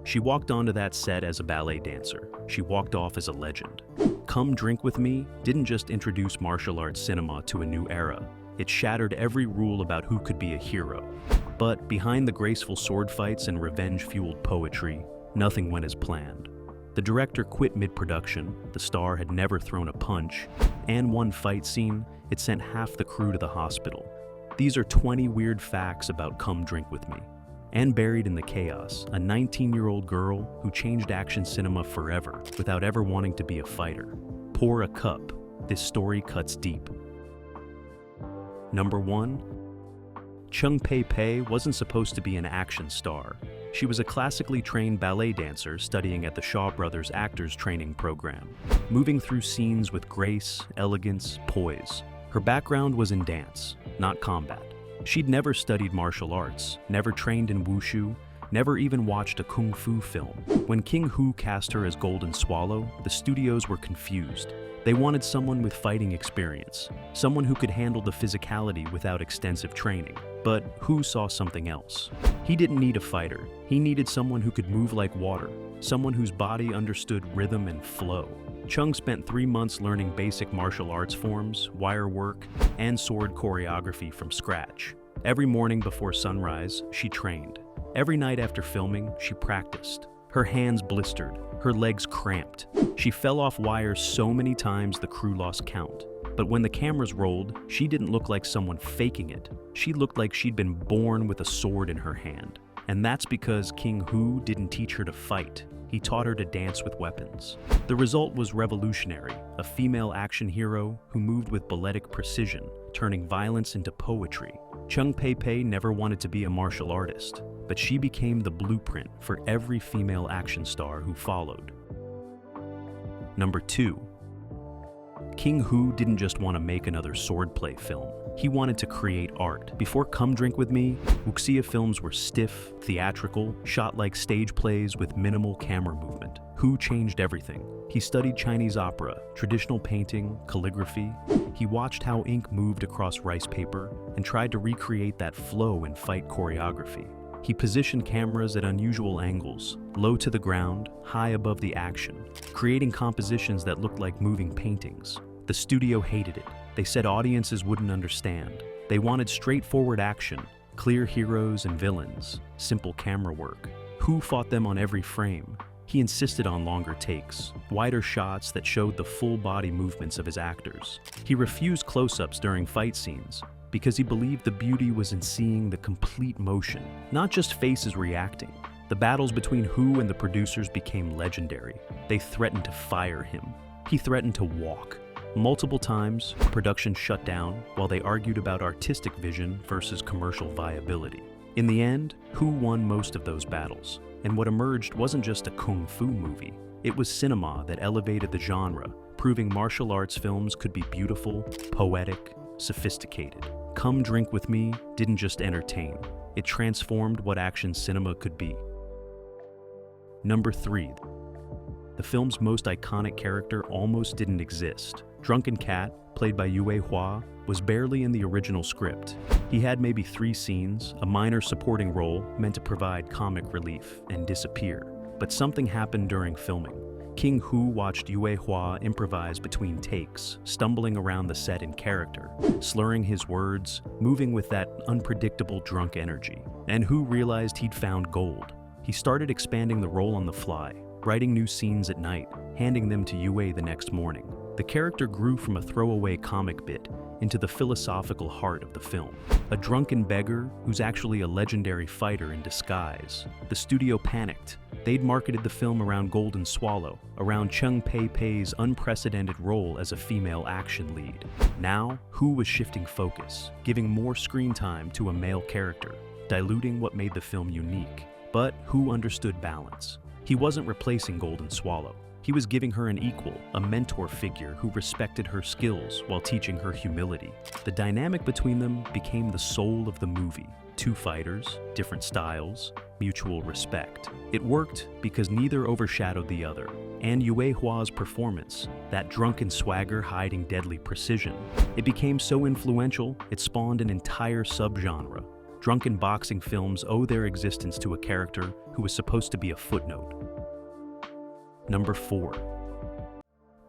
She walked onto that set as a ballet dancer. She walked off as a legend. Come Drink With Me didn't just introduce martial arts cinema to a new era. It shattered every rule about who could be a hero. But behind the graceful sword fights and revenge-fueled poetry, nothing went as planned. The director quit mid-production, the star had never thrown a punch, and one fight scene, it sent half the crew to the hospital. These are 20 weird facts about Come Drink With Me. And buried in the chaos, a 19-year-old girl who changed action cinema forever without ever wanting to be a fighter. Pour a cup. This story cuts deep. Number 1. Chung Pei wasn't supposed to be an action star. She was a classically trained ballet dancer studying at the Shaw Brothers Actors Training Program, moving through scenes with grace, elegance, poise. Her background was in dance, not combat. She'd never studied martial arts, never trained in wushu, never even watched a kung fu film. When King Hu cast her as Golden Swallow, the studios were confused. They wanted someone with fighting experience, someone who could handle the physicality without extensive training. But Hu saw something else. He didn't need a fighter. He needed someone who could move like water, someone whose body understood rhythm and flow. Chung spent 3 months learning basic martial arts forms, wire work, and sword choreography from scratch. Every morning before sunrise, she trained. Every night after filming, she practiced. Her hands blistered, her legs cramped. She fell off wires so many times the crew lost count. But when the cameras rolled, she didn't look like someone faking it. She looked like she'd been born with a sword in her hand. And that's because King Hu didn't teach her to fight. He taught her to dance with weapons. The result was revolutionary, a female action hero who moved with balletic precision, turning violence into poetry. Chung Pei never wanted to be a martial artist, but she became the blueprint for every female action star who followed. Number 2. King Hu didn't just want to make another swordplay film. He wanted to create art. Before Come Drink With Me, wuxia films were stiff, theatrical, shot like stage plays with minimal camera movement. Hu changed everything. He studied Chinese opera, traditional painting, calligraphy. He watched how ink moved across rice paper and tried to recreate that flow in fight choreography. He positioned cameras at unusual angles, low to the ground, high above the action, creating compositions that looked like moving paintings. The studio hated it. They said audiences wouldn't understand. They wanted straightforward action, clear heroes and villains, simple camera work. Hu fought them on every frame. He insisted on longer takes, wider shots that showed the full body movements of his actors. He refused close-ups during fight scenes because he believed the beauty was in seeing the complete motion, not just faces reacting. The battles between Hu and the producers became legendary. They threatened to fire him. He threatened to walk. Multiple times, production shut down while they argued about artistic vision versus commercial viability. In the end, Hu won most of those battles, and what emerged wasn't just a kung fu movie. It was cinema that elevated the genre, proving martial arts films could be beautiful, poetic, sophisticated. Come Drink With Me didn't just entertain. It transformed what action cinema could be. Number 3. The film's most iconic character almost didn't exist. Drunken Cat, played by Yue Hua, was barely in the original script. He had maybe 3 scenes, a minor supporting role meant to provide comic relief, and disappear. But something happened during filming. King Hu watched Yue Hua improvise between takes, stumbling around the set in character, slurring his words, moving with that unpredictable drunk energy. And Hu realized he'd found gold. He started expanding the role on the fly, writing new scenes at night, handing them to Yue the next morning. The character grew from a throwaway comic bit into the philosophical heart of the film. A drunken beggar who's actually a legendary fighter in disguise. The studio panicked. They'd marketed the film around Golden Swallow, around Chung Pei's unprecedented role as a female action lead. Now, Hu was shifting focus, giving more screen time to a male character, diluting what made the film unique. But Hu understood balance. He wasn't replacing Golden Swallow. He was giving her an equal, a mentor figure who respected her skills while teaching her humility. The dynamic between them became the soul of the movie. 2 fighters, different styles, mutual respect. It worked because neither overshadowed the other. And Yue Hua's performance, that drunken swagger hiding deadly precision, it became so influential, it spawned an entire subgenre. Drunken boxing films owe their existence to a character who was supposed to be a footnote. Number 4.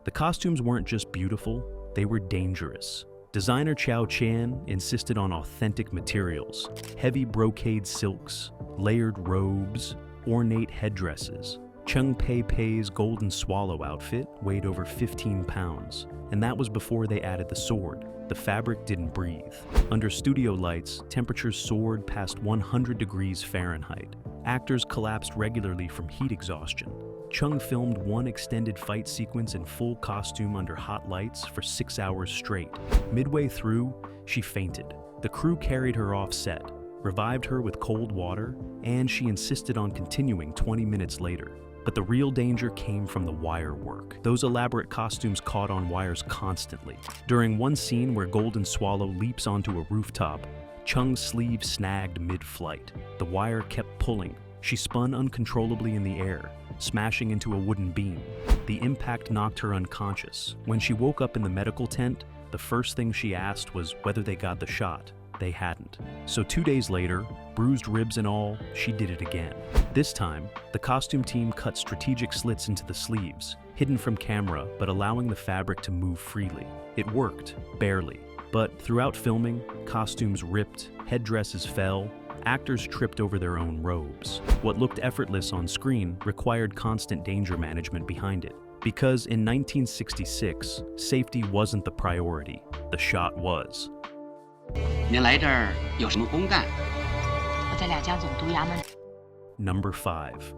The costumes weren't just beautiful, they were dangerous. Designer Chow Chan insisted on authentic materials, heavy brocade silks, layered robes, ornate headdresses. Chung Pei Pei's golden swallow outfit weighed over 15 pounds, and that was before they added the sword. The fabric didn't breathe. Under studio lights, temperatures soared past 100 degrees Fahrenheit. Actors collapsed regularly from heat exhaustion. Chung filmed one extended fight sequence in full costume under hot lights for 6 hours straight. Midway through, she fainted. The crew carried her off set, revived her with cold water, and she insisted on continuing 20 minutes later. But the real danger came from the wire work. Those elaborate costumes caught on wires constantly. During one scene where Golden Swallow leaps onto a rooftop, Chung's sleeve snagged mid-flight. The wire kept pulling. She spun uncontrollably in the air, smashing into a wooden beam. The impact knocked her unconscious. When she woke up in the medical tent, the first thing she asked was whether they got the shot. They hadn't. So 2 days later, bruised ribs and all, she did it again. This time, the costume team cut strategic slits into the sleeves, hidden from camera but allowing the fabric to move freely. It worked, barely. But throughout filming, costumes ripped, headdresses fell, actors tripped over their own robes. What looked effortless on screen required constant danger management behind it. Because in 1966, safety wasn't the priority, the shot was. 您来这儿有什么公干？我在两江总督衙门。 Number 5.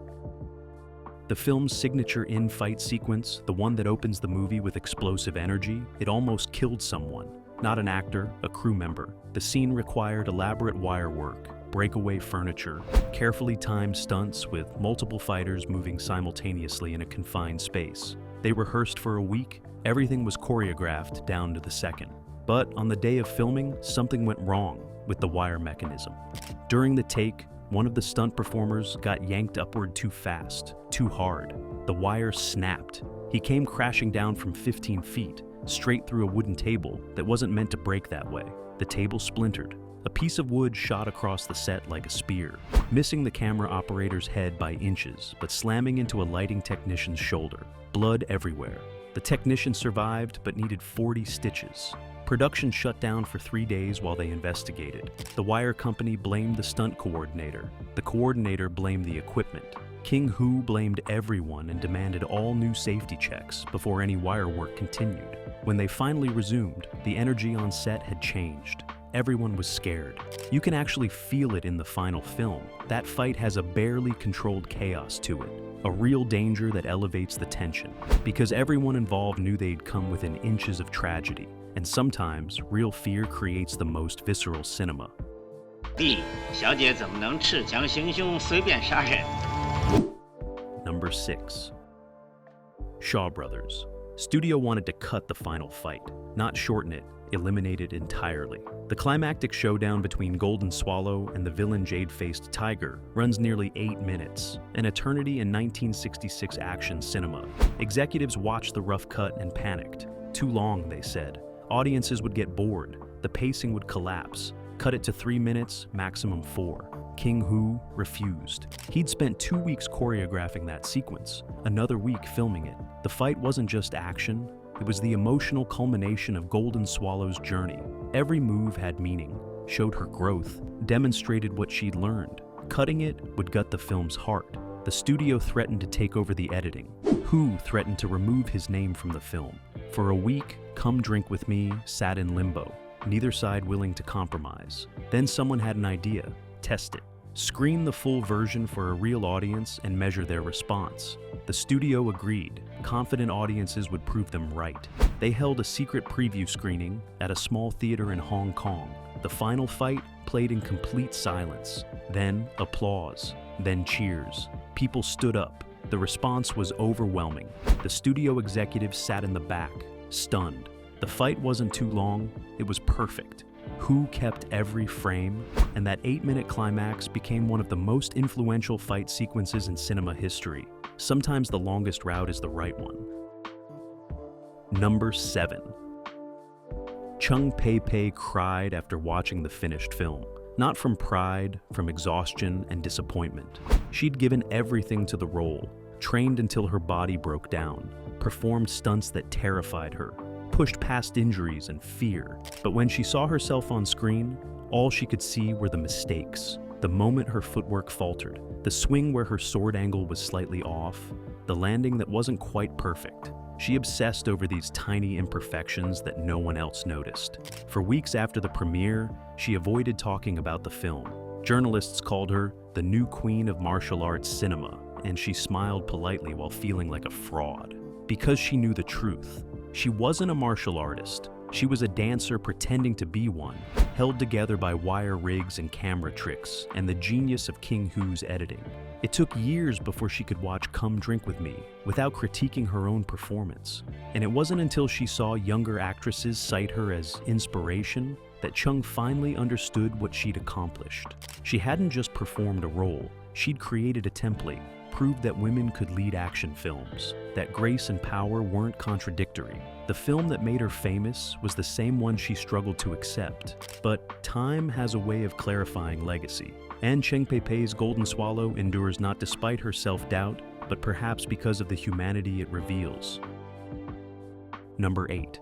The film's signature in-fight sequence, the one that opens the movie with explosive energy, it almost killed someone. Not an actor, a crew member. The scene required elaborate wire work, breakaway furniture, carefully timed stunts with multiple fighters moving simultaneously in a confined space. They rehearsed for a week, everything was choreographed down to the second. But on the day of filming, something went wrong with the wire mechanism. During the take, one of the stunt performers got yanked upward too fast, too hard. The wire snapped. He came crashing down from 15 feet, straight through a wooden table that wasn't meant to break that way. The table splintered. A piece of wood shot across the set like a spear, missing the camera operator's head by inches, but slamming into a lighting technician's shoulder. Blood everywhere. The technician survived, but needed 40 stitches. Production shut down for 3 days while they investigated. The wire company blamed the stunt coordinator. The coordinator blamed the equipment. King Hu blamed everyone and demanded all new safety checks before any wire work continued. When they finally resumed, the energy on set had changed. Everyone was scared. You can actually feel it in the final film. That fight has a barely controlled chaos to it, a real danger that elevates the tension, because everyone involved knew they'd come within inches of tragedy. And sometimes, real fear creates the most visceral cinema. 弟，小姐怎么能恃强行凶，随便杀人？ Number 6. Shaw Brothers. Studio wanted to cut the final fight, not shorten it, eliminate it entirely. The climactic showdown between Golden Swallow and the villain Jade-Faced Tiger runs nearly 8 minutes, an eternity in 1966 action cinema. Executives watched the rough cut and panicked. Too long, they said. Audiences would get bored, the pacing would collapse. Cut it to 3 minutes, maximum 4. King Hu refused. He'd spent 2 weeks choreographing that sequence, another week filming it. The fight wasn't just action, it was the emotional culmination of Golden Swallow's journey. Every move had meaning, showed her growth, demonstrated what she'd learned. Cutting it would gut the film's heart. The studio threatened to take over the editing. Hu threatened to remove his name from the film. For a week, Come Drink With Me sat in limbo, neither side willing to compromise. Then someone had an idea. Test it. Screen the full version for a real audience and measure their response. The studio agreed. Confident audiences would prove them right. They held a secret preview screening at a small theater in Hong Kong. The final fight played in complete silence. Then applause. Then cheers. People stood up. The response was overwhelming. The studio executives sat in the back, stunned. The fight wasn't too long, it was perfect. Hu kept every frame, and that 8-minute climax became one of the most influential fight sequences in cinema history. Sometimes the longest route is the right one. Number 7. Chung Pei Pei cried after watching the finished film. Not from pride, from exhaustion and disappointment. She'd given everything to the role, trained until her body broke down, performed stunts that terrified her, pushed past injuries and fear. But when she saw herself on screen, all she could see were the mistakes. The moment her footwork faltered, the swing where her sword angle was slightly off, the landing that wasn't quite perfect. She obsessed over these tiny imperfections that no one else noticed. For weeks after the premiere, she avoided talking about the film. Journalists called her the new queen of martial arts cinema, and she smiled politely while feeling like a fraud. Because she knew the truth. She wasn't a martial artist. She was a dancer pretending to be one, held together by wire rigs and camera tricks, and the genius of King Hu's editing. It took years before she could watch Come Drink With Me without critiquing her own performance. And it wasn't until she saw younger actresses cite her as inspiration that Chung finally understood what she'd accomplished. She hadn't just performed a role, she'd created a template, proved that women could lead action films, that grace and power weren't contradictory. The film that made her famous was the same one she struggled to accept. But time has a way of clarifying legacy. And Cheng Pei-Pei's Golden Swallow endures not despite her self-doubt, but perhaps because of the humanity it reveals. Number 8.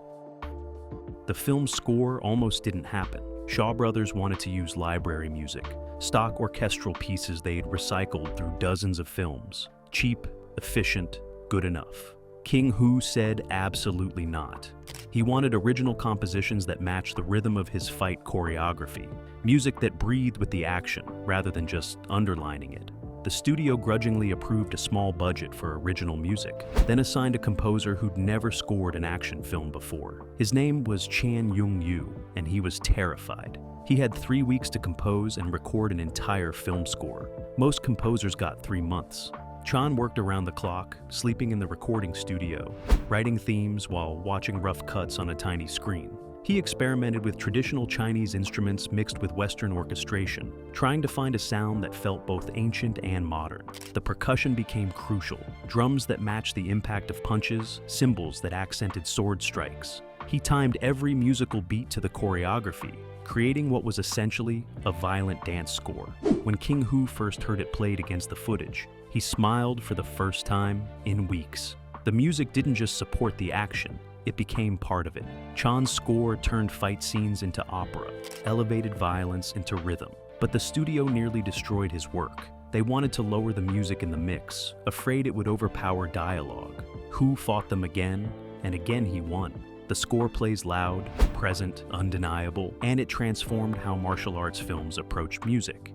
The film's score almost didn't happen. Shaw Brothers wanted to use library music, stock orchestral pieces they'd recycled through dozens of films. Cheap, efficient, good enough. King Hu said absolutely not. He wanted original compositions that matched the rhythm of his fight choreography, music that breathed with the action rather than just underlining it. The studio grudgingly approved a small budget for original music, then assigned a composer who'd never scored an action film before. His name was Chan Yung-yu, and he was terrified. He had 3 weeks to compose and record an entire film score. Most composers got 3 months. Chan worked around the clock, sleeping in the recording studio, writing themes while watching rough cuts on a tiny screen. He experimented with traditional Chinese instruments mixed with Western orchestration, trying to find a sound that felt both ancient and modern. The percussion became crucial, drums that matched the impact of punches, cymbals that accented sword strikes. He timed every musical beat to the choreography, creating what was essentially a violent dance score. When King Hu first heard it played against the footage, he smiled for the first time in weeks. The music didn't just support the action, it became part of it. Chan's score turned fight scenes into opera, elevated violence into rhythm. But the studio nearly destroyed his work. They wanted to lower the music in the mix, afraid it would overpower dialogue. Hu fought them again, and again he won. The score plays loud, present, undeniable, and it transformed how martial arts films approach music.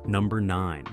Number 9.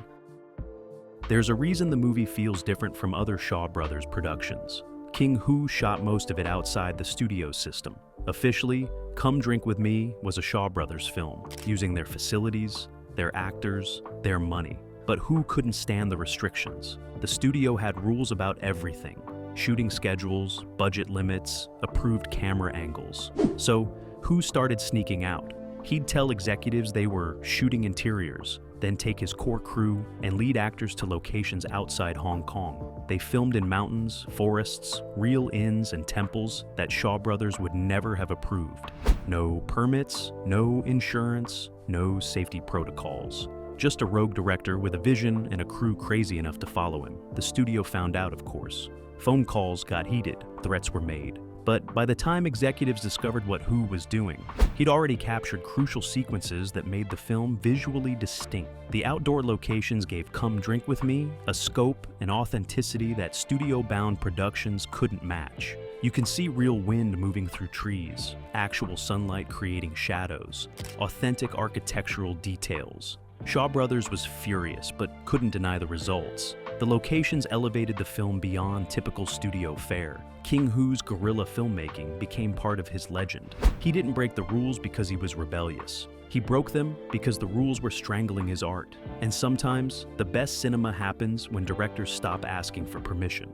There's a reason the movie feels different from other Shaw Brothers productions. King Hu shot most of it outside the studio system. Officially, Come Drink With Me was a Shaw Brothers film, using their facilities, their actors, their money. But Hu couldn't stand the restrictions. The studio had rules about everything: shooting schedules, budget limits, approved camera angles. So Hu started sneaking out. He'd tell executives they were shooting interiors, then take his core crew and lead actors to locations outside Hong Kong. They filmed in mountains, forests, real inns and temples that Shaw Brothers would never have approved. No permits, no insurance, no safety protocols. Just a rogue director with a vision and a crew crazy enough to follow him. The studio found out, of course. Phone calls got heated, threats were made. But by the time executives discovered what Hu was doing, he'd already captured crucial sequences that made the film visually distinct. The outdoor locations gave Come Drink With Me a scope and authenticity that studio-bound productions couldn't match. You can see real wind moving through trees, actual sunlight creating shadows, authentic architectural details. Shaw Brothers was furious, but couldn't deny the results. The locations elevated the film beyond typical studio fare. King Hu's guerrilla filmmaking became part of his legend. He didn't break the rules because he was rebellious. He broke them because the rules were strangling his art. And sometimes, the best cinema happens when directors stop asking for permission.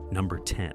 Number 10.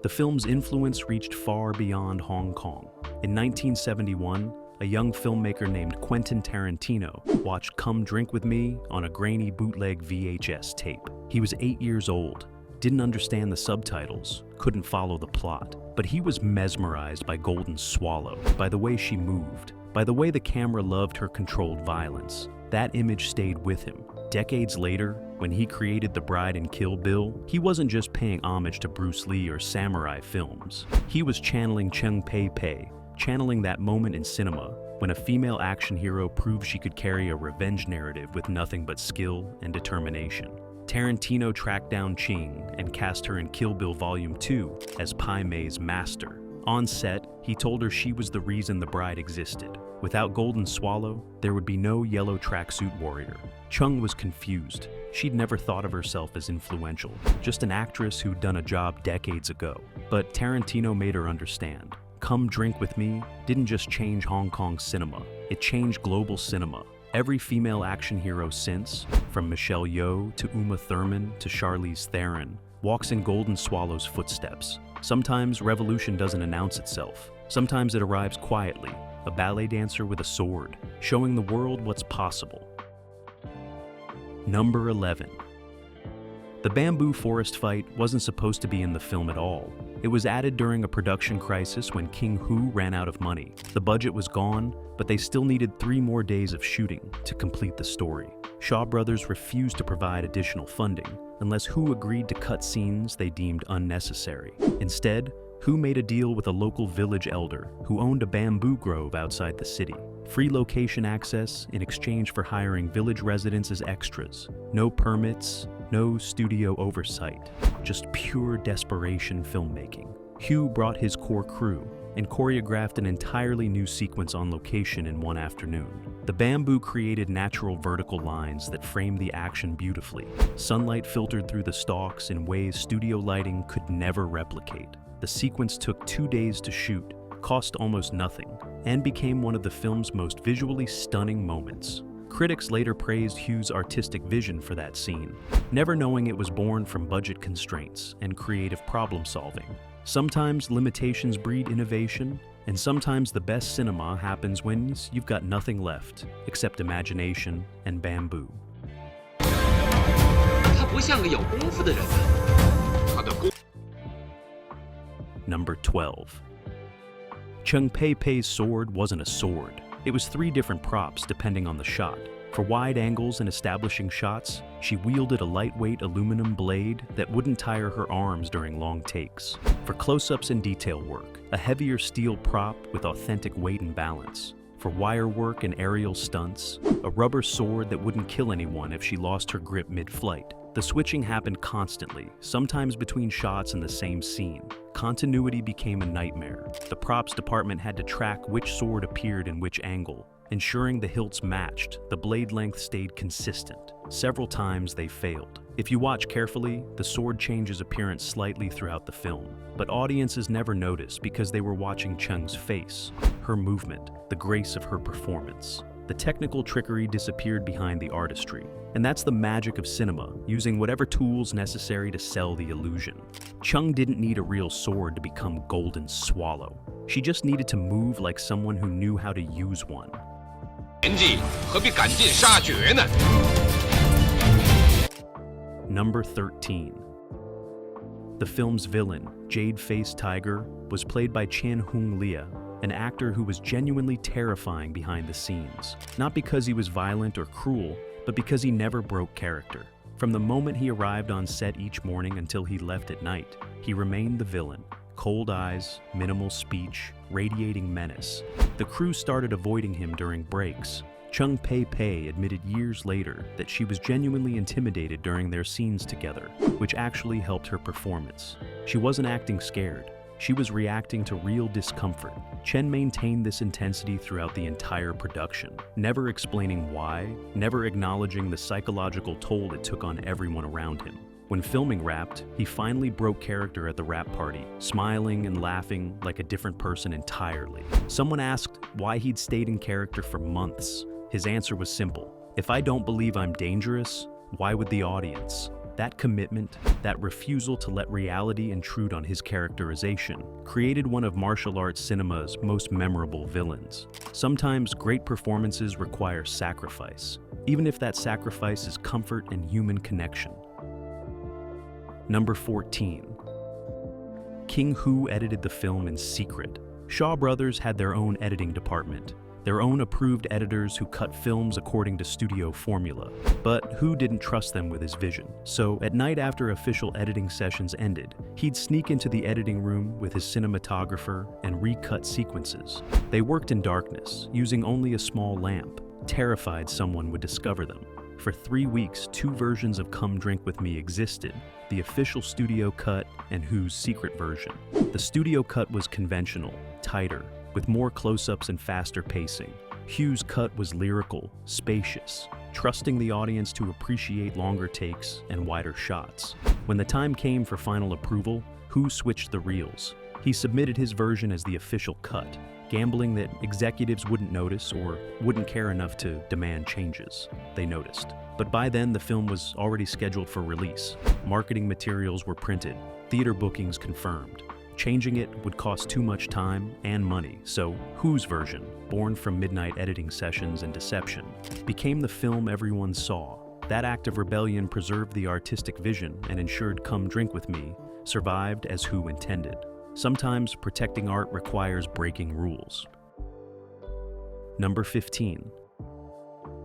The film's influence reached far beyond Hong Kong. In 1971, a young filmmaker named Quentin Tarantino watched Come Drink With Me on a grainy bootleg VHS tape. He was 8 years old, didn't understand the subtitles, couldn't follow the plot, but he was mesmerized by Golden Swallow, by the way she moved, by the way the camera loved her controlled violence. That image stayed with him. Decades later, when he created The Bride in Kill Bill, he wasn't just paying homage to Bruce Lee or samurai films. He was channeling Cheng Pei, channeling that moment in cinema when a female action hero proved she could carry a revenge narrative with nothing but skill and determination. Tarantino tracked down Ching and cast her in Kill Bill Volume 2 as Pai Mei's master. On set, he told her she was the reason The Bride existed. Without Golden Swallow, there would be no yellow tracksuit warrior. Chung was confused. She'd never thought of herself as influential, just an actress who'd done a job decades ago. But Tarantino made her understand. Come Drink With Me didn't just change Hong Kong cinema, it changed global cinema. Every female action hero since, from Michelle Yeoh to Uma Thurman to Charlize Theron, walks in Golden Swallow's footsteps. Sometimes revolution doesn't announce itself. Sometimes it arrives quietly, a ballet dancer with a sword, showing the world what's possible. Number 11. The bamboo forest fight wasn't supposed to be in the film at all. It was added during a production crisis when King Hu ran out of money. The budget was gone, but they still needed 3 more days of shooting to complete the story. Shaw Brothers refused to provide additional funding unless Hu agreed to cut scenes they deemed unnecessary. Instead, Hu made a deal with a local village elder who owned a bamboo grove outside the city. Free location access in exchange for hiring village residents as extras. No permits, no studio oversight, just pure desperation filmmaking. Hu brought his core crew and choreographed an entirely new sequence on location in one afternoon. The bamboo created natural vertical lines that framed the action beautifully. Sunlight filtered through the stalks in ways studio lighting could never replicate. The sequence took 2 days to shoot, cost almost nothing, and became one of the film's most visually stunning moments. Critics later praised Hu's artistic vision for that scene, never knowing it was born from budget constraints and creative problem-solving. Sometimes limitations breed innovation, and sometimes the best cinema happens when you've got nothing left except imagination and bamboo. 他不像个有功夫的人啊，他的功。 Number 12. Cheng Pei's sword wasn't a sword. It was 3 different props depending on the shot. For wide angles and establishing shots, she wielded a lightweight aluminum blade that wouldn't tire her arms during long takes. For close-ups and detail work, a heavier steel prop with authentic weight and balance. For wire work and aerial stunts, a rubber sword that wouldn't kill anyone if she lost her grip mid-flight. The switching happened constantly, sometimes between shots in the same scene. Continuity became a nightmare. The props department had to track which sword appeared in which angle, ensuring the hilts matched, the blade length stayed consistent. Several times they failed. If you watch carefully, the sword changes appearance slightly throughout the film, but audiences never notice because they were watching Cheng's face, her movement, the grace of her performance. The technical trickery disappeared behind the artistry. And that's the magic of cinema, using whatever tools necessary to sell the illusion. Chung didn't need a real sword to become Golden Swallow. She just needed to move like someone who knew how to use one. 年纪何必赶尽杀绝呢？ Number 13. The film's villain, Jade-Faced Tiger, was played by Chan Hung Lia, an actor who was genuinely terrifying behind the scenes. Not because he was violent or cruel, but because he never broke character. From the moment he arrived on set each morning until he left at night, he remained the villain. Cold eyes, minimal speech, radiating menace. The crew started avoiding him during breaks. Cheng Pei admitted years later that she was genuinely intimidated during their scenes together, which actually helped her performance. She wasn't acting scared. She was reacting to real discomfort. Chen maintained this intensity throughout the entire production, never explaining why, never acknowledging the psychological toll it took on everyone around him. When filming wrapped, he finally broke character at the wrap party, smiling and laughing like a different person entirely. Someone asked why he'd stayed in character for months. His answer was simple: if I don't believe I'm dangerous, why would the audience? That commitment, that refusal to let reality intrude on his characterization, created one of martial arts cinema's most memorable villains. Sometimes great performances require sacrifice, even if that sacrifice is comfort and human connection. Number 14. King Hu edited the film in secret. Shaw Brothers had their own editing department, their own approved editors who cut films according to studio formula. But Hu didn't trust them with his vision. So at night after official editing sessions ended, he'd sneak into the editing room with his cinematographer and recut sequences. They worked in darkness, using only a small lamp, terrified someone would discover them. For 3 weeks, 2 versions of Come Drink With Me existed, the official studio cut and Hu's secret version. The studio cut was conventional, tighter, with more close-ups and faster pacing. Hu's cut was lyrical, spacious, trusting the audience to appreciate longer takes and wider shots. When the time came for final approval, Hu switched the reels. He submitted his version as the official cut, gambling that executives wouldn't notice or wouldn't care enough to demand changes. They noticed. But by then, the film was already scheduled for release. Marketing materials were printed, theater bookings confirmed. Changing it would cost too much time and money, so Hu's version, born from midnight editing sessions and deception, became the film everyone saw. That act of rebellion preserved the artistic vision and ensured Come Drink With Me survived as Hu intended. Sometimes protecting art requires breaking rules. Number 15.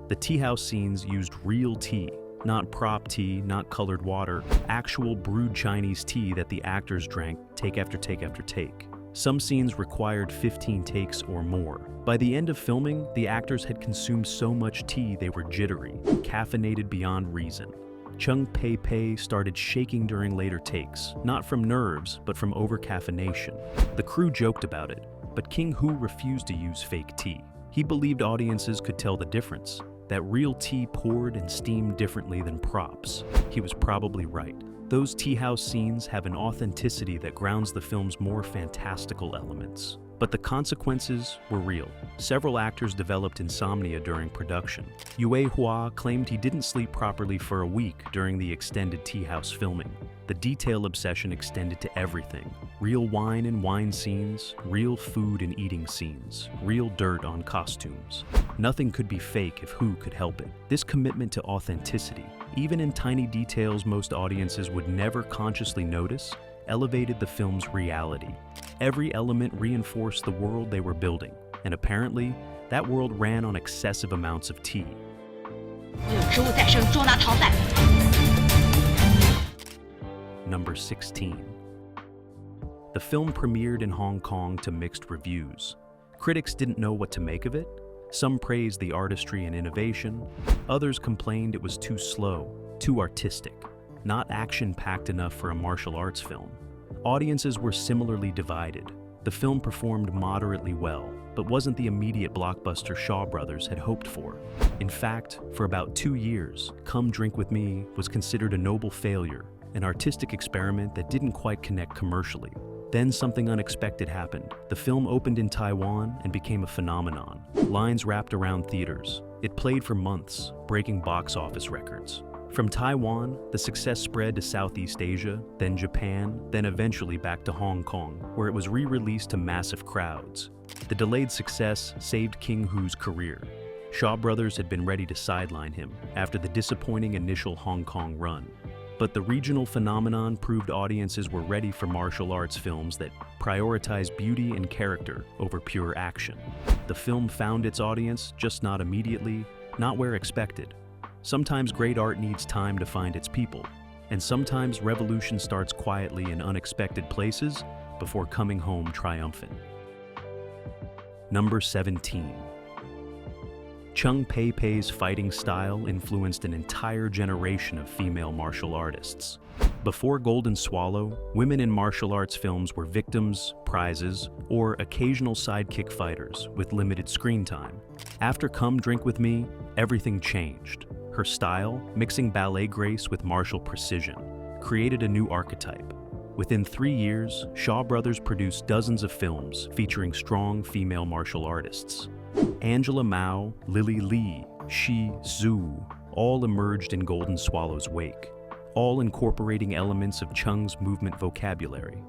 The tea house scenes used real tea, not prop tea, not colored water, actual brewed Chinese tea that the actors drank take after take after take. Some scenes required 15 takes or more. By the end of filming, the actors had consumed so much tea they were jittery, caffeinated beyond reason. Chung Pei Pei started shaking during later takes, not from nerves, but from over-caffeination. The crew joked about it, but King Hu refused to use fake tea. He believed audiences could tell the difference, that real tea poured and steamed differently than props. He was probably right. Those tea house scenes have an authenticity that grounds the film's more fantastical elements. But the consequences were real. Several actors developed insomnia during production. Yue Hua claimed he didn't sleep properly for a week during the extended tea house filming. The detail obsession extended to everything. Real wine and wine scenes, real food and eating scenes, real dirt on costumes. Nothing could be fake if Hu could help it. This commitment to authenticity, even in tiny details most audiences would never consciously notice, elevated the film's reality. Every element reinforced the world they were building, and apparently, that world ran on excessive amounts of tea. Number 16. The film premiered in Hong Kong to mixed reviews. Critics didn't know what to make of it. Some praised the artistry and innovation. Others complained it was too slow, too artistic, not action-packed enough for a martial arts film. Audiences were similarly divided. The film performed moderately well, but wasn't the immediate blockbuster Shaw Brothers had hoped for. In fact, for about 2 years, Come Drink With Me was considered a noble failure, an artistic experiment that didn't quite connect commercially. Then something unexpected happened. The film opened in Taiwan and became a phenomenon. Lines wrapped around theaters. It played for months, breaking box office records. From Taiwan, the success spread to Southeast Asia, then Japan, then eventually back to Hong Kong, where it was re-released to massive crowds. The delayed success saved King Hu's career. Shaw Brothers had been ready to sideline him after the disappointing initial Hong Kong run. But the regional phenomenon proved audiences were ready for martial arts films that prioritize beauty and character over pure action. The film found its audience, just not immediately, not where expected. Sometimes great art needs time to find its people, and sometimes revolution starts quietly in unexpected places before coming home triumphant. Number 17. Chung Pei Pei's fighting style influenced an entire generation of female martial artists. Before Golden Swallow, women in martial arts films were victims, prizes, or occasional sidekick fighters with limited screen time. After Come Drink With Me, everything changed. Her style, mixing ballet grace with martial precision, created a new archetype. Within 3 years, Shaw Brothers produced dozens of films featuring strong female martial artists. Angela Mao, Lily Lee, Shi Zhu all emerged in Golden Swallow's wake, all incorporating elements of Chung's movement vocabulary.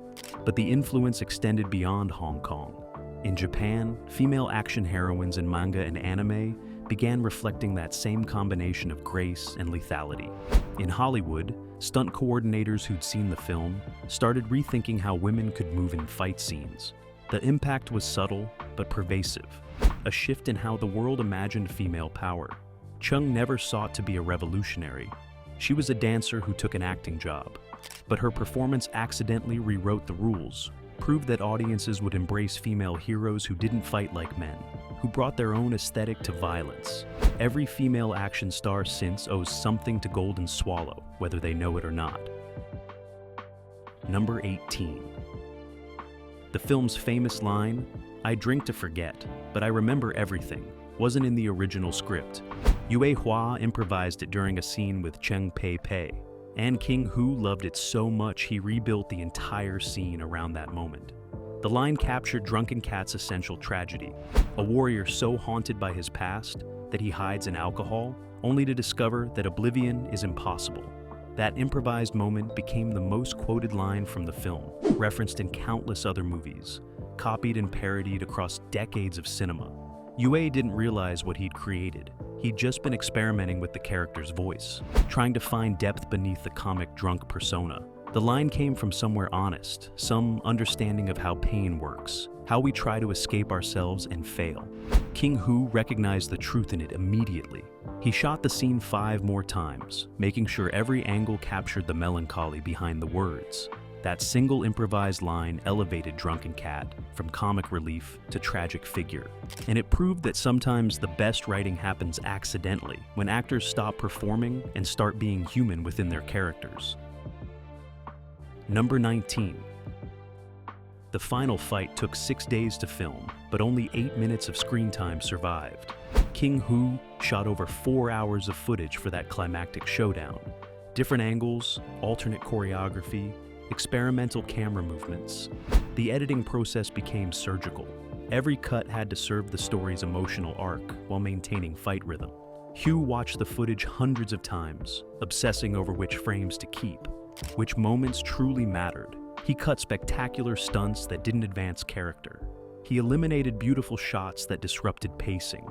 But the influence extended beyond Hong Kong. In Japan, female action heroines in manga and anime began reflecting that same combination of grace and lethality. In Hollywood, stunt coordinators who'd seen the film started rethinking how women could move in fight scenes. The impact was subtle but pervasive. a shift in how the world imagined female power. Chung never sought to be a revolutionary. She was a dancer who took an acting job. But her performance accidentally rewrote the rules, proved that audiences would embrace female heroes who didn't fight like men, who brought their own aesthetic to violence. Every female action star since owes something to Golden Swallow, whether they know it or not. Number 18. The film's famous line, "I drink to forget, but I remember everything," wasn't in the original script. Yue Hua improvised it during a scene with Cheng Pei Pei, and King Hu loved it so much he rebuilt the entire scene around that moment. The line captured Drunken Cat's essential tragedy, a warrior so haunted by his past that he hides in alcohol, only to discover that oblivion is impossible. That improvised moment became the most quoted line from the film, referenced in countless other movies, copied and parodied across decades of cinema. Yue didn't realize what he'd created. He'd just been experimenting with the character's voice, trying to find depth beneath the comic drunk persona. The line came from somewhere honest, some understanding of how pain works, how we try to escape ourselves and fail. King Hu recognized the truth in it immediately. He shot the scene 5 more times, making sure every angle captured the melancholy behind the words. That single improvised line elevated Drunken Cat from comic relief to tragic figure. And it proved that sometimes the best writing happens accidentally, when actors stop performing and start being human within their characters. Number 19. The final fight took 6 days to film, but only 8 minutes of screen time survived. King Hu shot over 4 hours of footage for that climactic showdown. Different angles, alternate choreography, experimental camera movements. The editing process became surgical. Every cut had to serve the story's emotional arc while maintaining fight rhythm. Hu watched the footage hundreds of times, obsessing over which frames to keep, which moments truly mattered. He cut spectacular stunts that didn't advance character. He eliminated beautiful shots that disrupted pacing.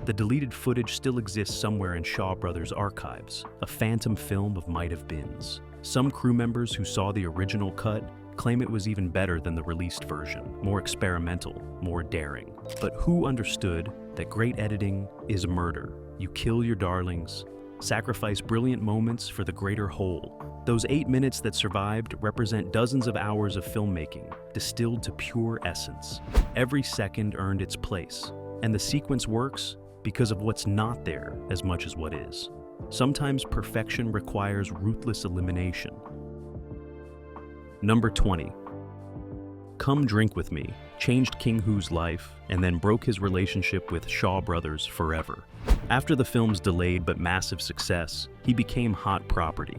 The deleted footage still exists somewhere in Shaw Brothers' archives, a phantom film of might-have-beens. Some crew members who saw the original cut claim it was even better than the released version, more experimental, more daring. But who understood that great editing is murder? You kill your darlings, sacrifice brilliant moments for the greater whole. Those 8 minutes that survived represent dozens of hours of filmmaking, distilled to pure essence. Every second earned its place, and the sequence works because of what's not there as much as what is. Sometimes perfection requires ruthless elimination. Number 20. Come Drink With Me changed King Hu's life and then broke his relationship with Shaw Brothers forever. After the film's delayed but massive success, he became hot property.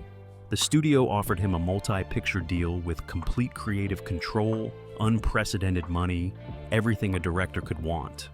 The studio offered him a multi-picture deal with complete creative control, unprecedented money, everything a director could want.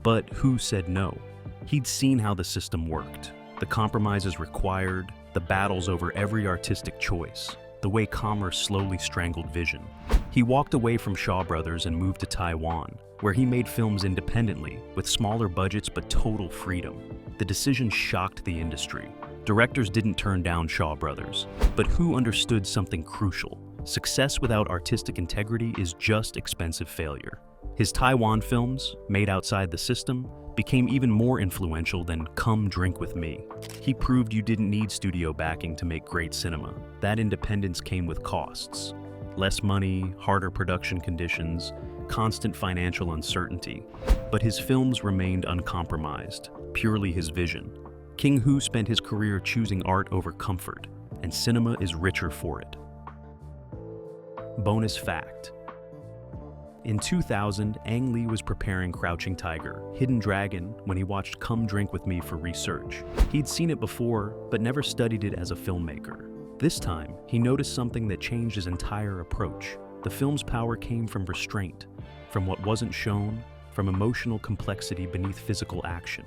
But Hu said no. He'd seen how the system worked. The compromises required, the battles over every artistic choice, the way commerce slowly strangled vision. He walked away from Shaw Brothers and moved to Taiwan, where he made films independently, with smaller budgets but total freedom. The decision shocked the industry. Directors didn't turn down Shaw Brothers, but Hu understood something crucial. Success without artistic integrity is just expensive failure. His Taiwan films, made outside the system, became even more influential than Come Drink With Me. He proved you didn't need studio backing to make great cinema. That independence came with costs. Less money, harder production conditions, constant financial uncertainty. But his films remained uncompromised, purely his vision. King Hu spent his career choosing art over comfort, and cinema is richer for it. Bonus fact. In 2000, Ang Lee was preparing Crouching Tiger, Hidden Dragon when he watched Come Drink With Me for research. He'd seen it before, but never studied it as a filmmaker. This time, he noticed something that changed his entire approach. The film's power came from restraint, from what wasn't shown, from emotional complexity beneath physical action.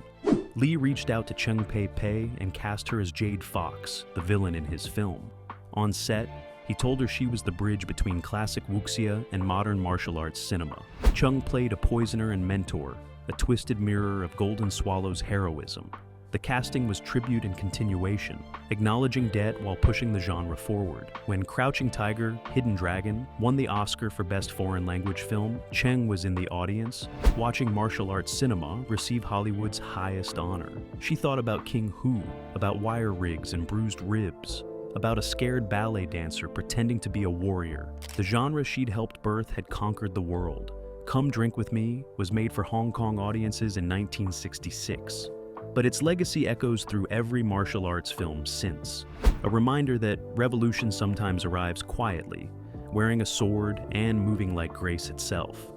Lee reached out to Cheng Pei Pei and cast her as Jade Fox, the villain in his film. On set, he told her she was the bridge between classic wuxia and modern martial arts cinema. Chung played a poisoner and mentor, a twisted mirror of Golden Swallow's heroism. The casting was tribute and continuation, acknowledging debt while pushing the genre forward. When Crouching Tiger, Hidden Dragon won the Oscar for Best Foreign Language Film, Cheng was in the audience, watching martial arts cinema receive Hollywood's highest honor. She thought about King Hu, about wire rigs and bruised ribs, about a scared ballet dancer pretending to be a warrior. The genre she'd helped birth had conquered the world. Come Drink With Me was made for Hong Kong audiences in 1966. But its legacy echoes through every martial arts film since. A reminder that revolution sometimes arrives quietly, wearing a sword and moving like grace itself.